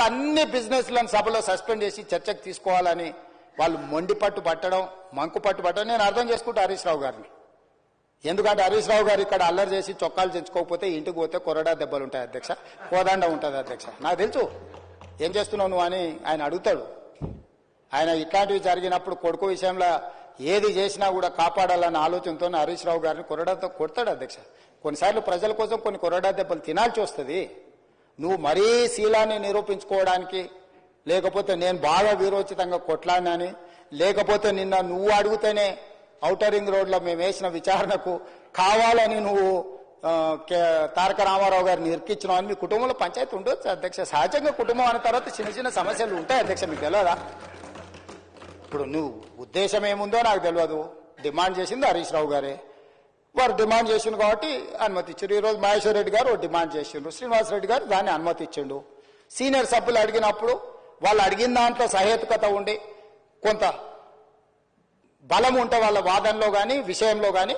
అన్ని బిజినెస్లను సభలో సస్పెండ్ చేసి చర్చకు తీసుకోవాలని వాళ్ళు మొండి పట్టు పట్టడం, మంకు పట్టు పట్టడం నేను అర్థం చేసుకుంటా హరీష్ రావు గారిని. ఎందుకంటే హరీష్ రావు గారు ఇక్కడ అల్లరి చేసి చొక్కాలు తెచ్చుకోకపోతే ఇంటికి పోతే కొరడా దెబ్బలు ఉంటాయి అధ్యక్ష, కోదండ ఉంటుంది అధ్యక్ష. నాకు తెలుసు ఏం చేస్తున్నావు నువ్వు అని ఆయన అడుగుతాడు. ఆయన ఇట్లాంటివి జరిగినప్పుడు కొడుకు విషయంలో ఏది చేసినా కూడా కాపాడాలన్న ఆలోచనతో హరీష్ రావు గారిని కొరడాతో కొడతాడు అధ్యక్ష. కొన్నిసార్లు ప్రజల కోసం కొన్ని కొరడా దెబ్బలు తినాల్సి వస్తుంది. నువ్వు మరీ శీలాన్ని నిరూపించుకోవడానికి, లేకపోతే నేను బాగా వీరోచితంగా కొట్లాడినాని, లేకపోతే నిన్న నువ్వు అడిగితేనే ఔటర్ రింగ్ రోడ్లో మేము వేసిన విచారణకు కావాలని నువ్వు తారక రామారావు గారిని ఇరికిచ్చినావు అని మీ కుటుంబంలో పంచాయతీ ఉండొచ్చు అధ్యక్ష. సహజంగా కుటుంబం అన్న తర్వాత చిన్న చిన్న సమస్యలు ఉంటాయి అధ్యక్ష, మీకు తెలియదా? ఇప్పుడు నువ్వు ఉద్దేశం ఏముందో నాకు తెలియదు. డిమాండ్ చేసింది హరీష్ రావు గారే, వారు డిమాండ్ చేసిండు కాబట్టి అనుమతి ఇచ్చారు. ఈరోజు మహేశ్వర్ రెడ్డి గారు డిమాండ్ చేసిండ్రు, శ్రీనివాస్ రెడ్డి గారు దాన్ని అనుమతి ఇచ్చిండు. సీనియర్ సభ్యులు అడిగినప్పుడు వాళ్ళు అడిగిన దాంట్లో సహేతుకత ఉండి కొంత బలం ఉంటే వాళ్ళ వాదనలో కానీ విషయంలో కానీ